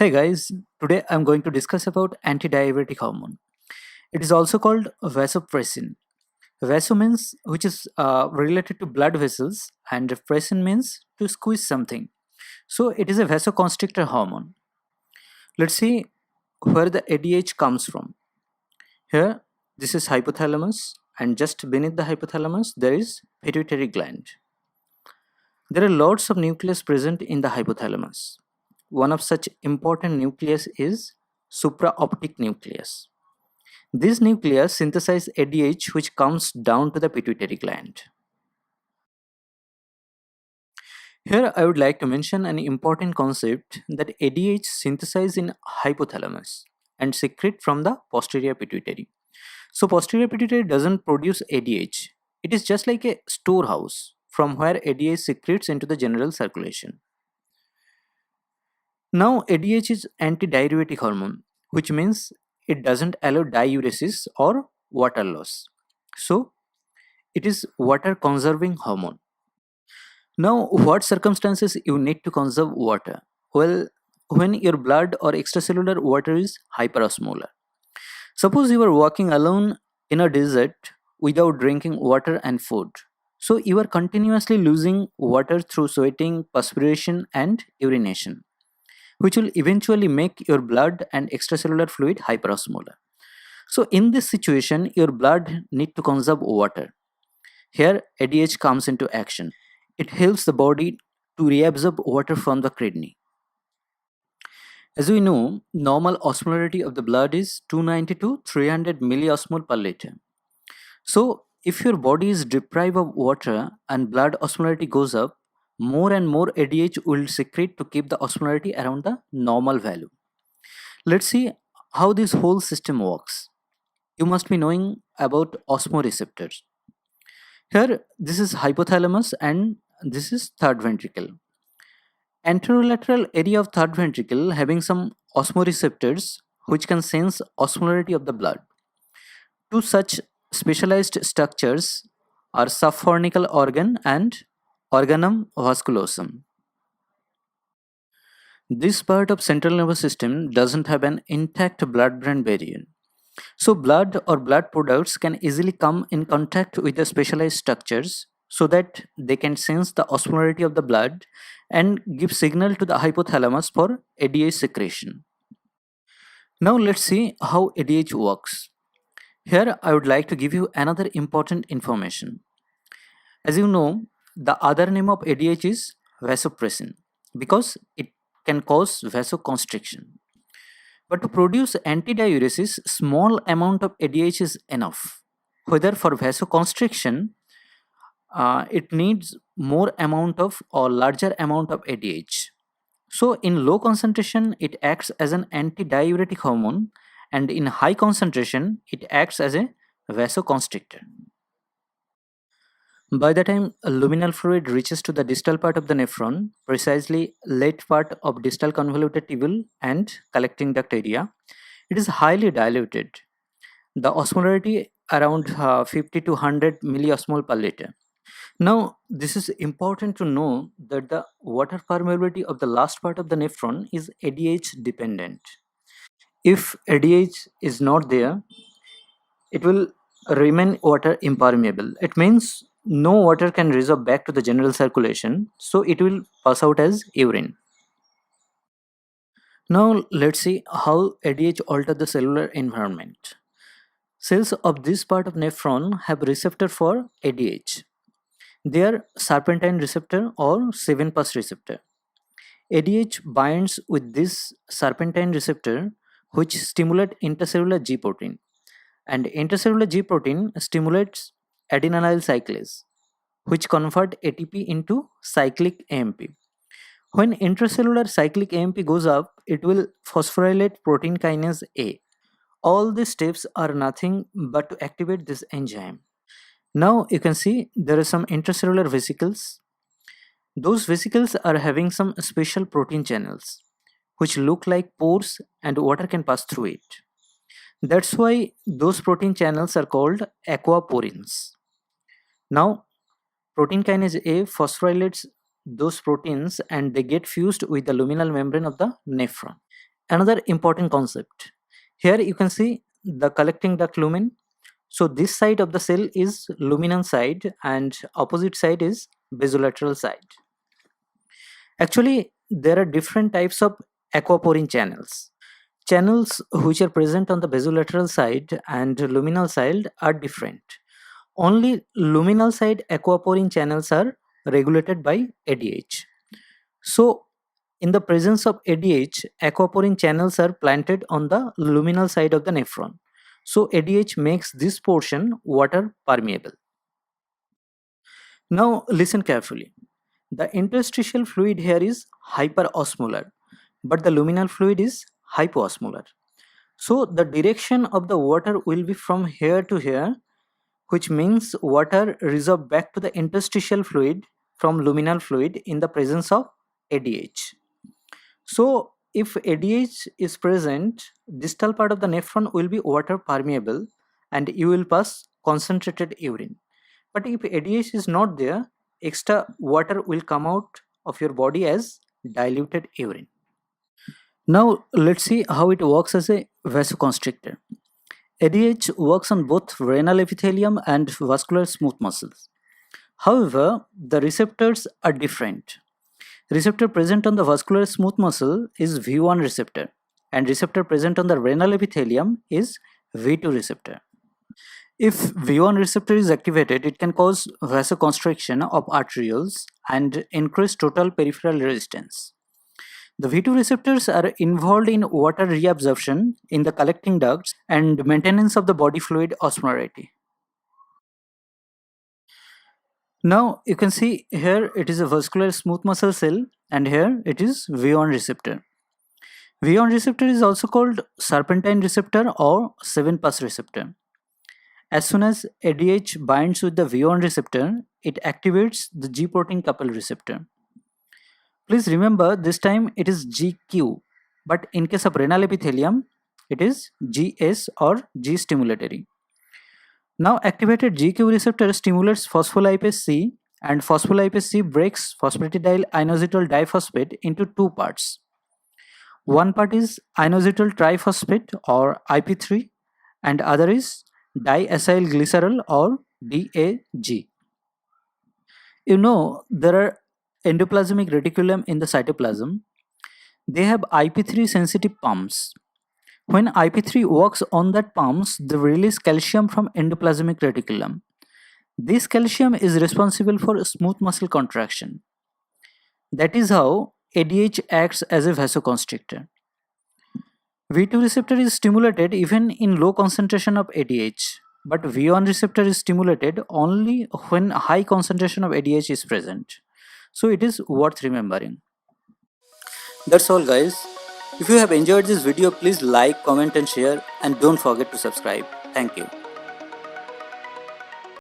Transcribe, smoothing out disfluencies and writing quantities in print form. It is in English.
Hey guys, today I'm going to discuss about antidiuretic hormone. It is also called vasopressin. Vaso means which is related to blood vessels, and pressin means to squeeze something. So it is a vasoconstrictor hormone. Let's see where the ADH comes from. Here, this is hypothalamus, and just beneath the hypothalamus there is pituitary gland. There are lots of nucleus present in the hypothalamus. One of such important nucleus is supraoptic nucleus. This nucleus synthesizes ADH which comes down to the pituitary gland. Here I would like to mention an important concept that ADH synthesized in hypothalamus and secrete from the posterior pituitary. So posterior pituitary doesn't produce ADH. It is just like a storehouse from where ADH secretes into the general circulation. Now ADH is antidiuretic hormone, which means it doesn't allow diuresis or water loss. So it is water conserving hormone. Now, what circumstances you need to conserve water? Well, when your blood or extracellular water is hyperosmolar. Suppose you are walking alone in a desert without drinking water and food. So you are continuously losing water through sweating, perspiration, and urination, which will eventually make your blood and extracellular fluid hyperosmolar. So in this situation, your blood need to conserve water. Here, ADH comes into action. It helps the body to reabsorb water from the kidney. As we know, normal osmolarity of the blood is 290 to 300 milliosmol per liter. So, if your body is deprived of water and blood osmolarity goes up, more and more ADH will secrete to keep the osmolarity around the normal value. Let's see how this whole system works. You must be knowing about osmoreceptors. Here, this is hypothalamus and this is third ventricle. Anterolateral area of third ventricle having some osmoreceptors which can sense osmolarity of the blood. Two such specialized structures are subfornical organ and organum vasculosum. This part of central nervous system doesn't have an intact blood-brain barrier. So blood or blood products can easily come in contact with the specialized structures so that they can sense the osmolarity of the blood and give signal to the hypothalamus for ADH secretion. Now let's see how ADH works. Here I would like to give you another important information. As you know, the other name of ADH is vasopressin because it can cause vasoconstriction. But to produce antidiuresis, small amount of ADH is enough. Whether for vasoconstriction, it needs more amount of or larger amount of ADH. So in low concentration, it acts as an antidiuretic hormone, and in high concentration, it acts as a vasoconstrictor. By the time luminal fluid reaches to the distal part of the nephron, precisely late part of distal convoluted tubule and collecting duct area, it is highly diluted. The osmolarity around 50 to 100 milliosmol per liter. Now, this is important to know that the water permeability of the last part of the nephron is ADH dependent. If ADH is not there, it will remain water impermeable. It means no water can resorb back to the general circulation, so it will pass out as urine. Now, let's see how ADH alter the cellular environment. Cells of this part of nephron have receptor for ADH. They are serpentine receptor or 7-pas receptor. ADH binds with this serpentine receptor which stimulate intercellular G protein, and intercellular G protein stimulates adenylyl cyclase which convert ATP into cyclic AMP. When intracellular cyclic AMP goes up, it will phosphorylate protein kinase A. All these steps are nothing but to activate this enzyme. Now you can see there are some intracellular vesicles. Those vesicles are having some special protein channels which look like pores and water can pass through it. That's why those protein channels are called aquaporins. Now protein kinase A phosphorylates those proteins and they get fused with the luminal membrane of the nephron. Another important concept. Here you can see the collecting duct lumen. So this side of the cell is luminal side and opposite side is basolateral side. Actually, there are different types of aquaporin channels. Channels which are present on the basolateral side and luminal side are different. Only luminal side aquaporin channels are regulated by ADH. So, in the presence of ADH, aquaporin channels are planted on the luminal side of the nephron. So, ADH makes this portion water permeable. Now, listen carefully. The interstitial fluid here is hyperosmolar, but the luminal fluid is hypoosmolar. So, the direction of the water will be from here to here, which means water resolve back to the interstitial fluid from luminal fluid in the presence of ADH. So if ADH is present, distal part of the nephron will be water permeable and you will pass concentrated urine. But if ADH is not there, extra water will come out of your body as diluted urine. Now let's see how it works as a vasoconstrictor. ADH works on both renal epithelium and vascular smooth muscles. However, the receptors are different. Receptor present on the vascular smooth muscle is V1 receptor and receptor present on the renal epithelium is V2 receptor. If V1 receptor is activated, it can cause vasoconstriction of arterioles and increase total peripheral resistance. The V2 receptors are involved in water reabsorption in the collecting ducts and maintenance of the body fluid osmolarity. Now you can see here it is a vascular smooth muscle cell and here it is V1 receptor. V1 receptor is also called serpentine receptor or 7-pass receptor. As soon as ADH binds with the V1 receptor, it activates the G protein couple receptor. Please remember this time it is GQ, but in case of renal epithelium, it is GS or G stimulatory. Now activated GQ receptor stimulates phospholipase C and phospholipase C breaks phosphatidyl inositol diphosphate into two parts. One part is inositol triphosphate or IP3 and other is diacyl glycerol or DAG. You know there are endoplasmic reticulum in the cytoplasm. They have IP3 sensitive pumps. When IP3 works on that pumps, they release calcium from endoplasmic reticulum. This calcium is responsible for smooth muscle contraction. That is how ADH acts as a vasoconstrictor. V2 receptor is stimulated even in low concentration of ADH, but V1 receptor is stimulated only when high concentration of ADH is present. So it is worth remembering. That's all guys. If you have enjoyed this video, please like, comment and share and don't forget to subscribe. Thank you.